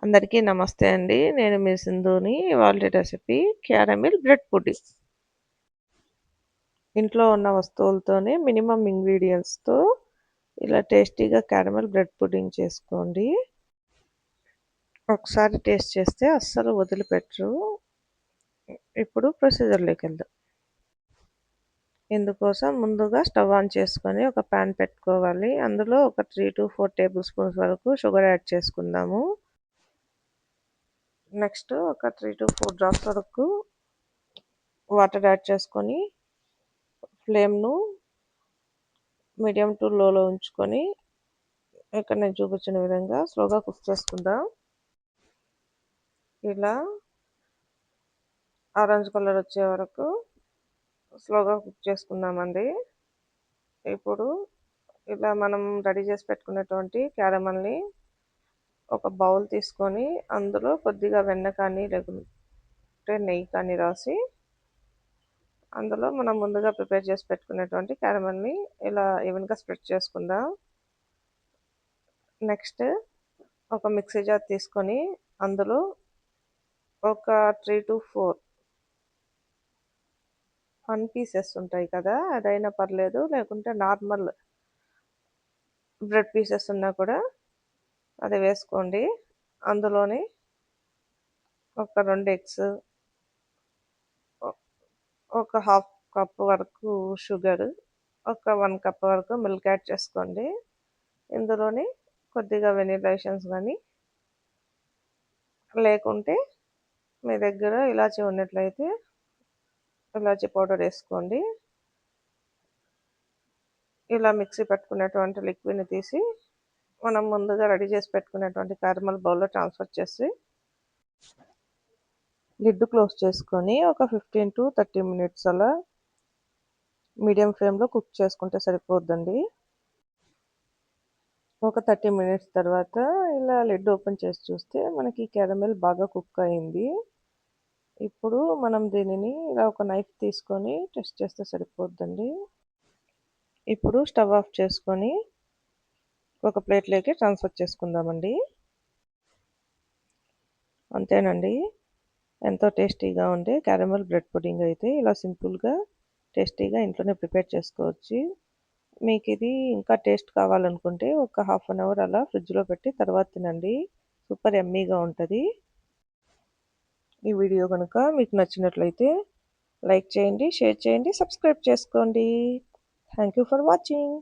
అందరికీ నమస్తే అండి. నేను మీ సింధుని. ఇవాల్టి రెసిపీ క్యారమిల్ బ్రెడ్ పుడ్డింగ్. ఇంట్లో ఉన్న వస్తువులతోనే మినిమమ్ ఇంగ్రీడియెంట్స్‌తో ఇలా టేస్టీగా క్యారమిల్ బ్రెడ్ పుడ్డింగ్ చేసుకోండి. ఒకసారి టేస్ట్ చేస్తే అస్సలు వదిలిపెట్టరు. ఇప్పుడు ప్రొసీజర్‌లోకెళ్దాం. ఇందుకోసం ముందుగా స్టవ్ ఆన్ చేసుకొని ఒక పాన్ పెట్టుకోవాలి. అందులో ఒక 3-4 టేబుల్ స్పూన్స్ వరకు షుగర్ యాడ్ చేసుకుందాము. నెక్స్ట్ ఒక 3-4 డ్రాప్స్ వరకు వాటర్ యాడ్ చేసుకొని ఫ్లేమ్‌ను మీడియం టు లోలో ఉంచుకొని ఇక్కడ నేను చూపించిన విధంగా స్లోగా కుక్ చేసుకుందాం. ఇలా ఆరెంజ్ కలర్ వచ్చే వరకు స్లోగా కుక్ చేసుకుందామండి. ఇప్పుడు ఇలా మనం రెడీ చేసి పెట్టుకున్నటువంటి క్యారమల్ని ఒక బౌల్ తీసుకొని అందులో కొద్దిగా వెన్న కానీ లేకుంటే నెయ్యి కానీ రాసి అందులో మనం ముందుగా ప్రిపేర్ చేసి పెట్టుకున్నటువంటి క్యారమల్ని ఇలా ఈవెన్గా స్ప్రెడ్ చేసుకుందాం. నెక్స్ట్ ఒక మిక్సీ జార్ తీసుకొని అందులో ఒక 3-4 ఫన్ పీసెస్ ఉంటాయి కదా, అదైనా పర్లేదు, లేకుంటే నార్మల్ బ్రెడ్ పీసెస్ ఉన్నా కూడా అది వేసుకోండి. అందులోని ఒక 2 ఎగ్స్, ఒక హాఫ్ కప్ వరకు షుగర్, ఒక 1 కప్ వరకు మిల్క్ యాడ్ చేసుకోండి. ఇందులోని కొద్దిగా వెనిలా ఎసెన్స్ కానీ లేకుంటే మీ దగ్గర ఇలాచీ ఉన్నట్లయితే ఇలాచీ పౌడర్ వేసుకోండి. ఇలా మిక్సీ పెట్టుకున్నటువంటి లిక్విడ్ని తీసి మనం ముందుగా రెడీ చేసి పెట్టుకున్నటువంటి క్యారమల్ బౌల్లో ట్రాన్స్ఫర్ చేసి లిడ్ క్లోజ్ చేసుకొని ఒక 15-30 మినిట్స్ అలా మీడియం ఫ్లేమ్లో కుక్ చేసుకుంటే సరిపోద్దండి. ఒక 30 మినిట్స్ తర్వాత ఇలా లిడ్ ఓపెన్ చేసి చూస్తే మనకి క్యారమెల్ బాగా కుక్ అయింది. ఇప్పుడు మనం దీనిని ఇలా ఒక నైఫ్ తీసుకొని టెస్ట్ చేస్తే సరిపోద్దండి. ఇప్పుడు స్టవ్ ఆఫ్ చేసుకొని ఒక ప్లేట్లోకి ట్రాన్స్ఫర్ చేసుకుందామండి. అంతేనండి, ఎంతో టేస్టీగా ఉండే క్యారమెల్ బ్రెడ్ పుడ్డింగ్ అయితే ఇలా సింపుల్గా టేస్టీగా ఇంట్లోనే ప్రిపేర్ చేసుకోవచ్చు. మీకు ఇది ఇంకా టేస్ట్ కావాలనుకుంటే ఒక హాఫ్ అన్ అవర్ అలా ఫ్రిడ్జ్లో పెట్టి తర్వాత తినండి. సూపర్ యమ్మీగా ఉంటుంది. ఈ వీడియో కనుక మీకు నచ్చినట్లయితే లైక్ చేయండి, షేర్ చేయండి, సబ్స్క్రైబ్ చేసుకోండి. Thank you for watching.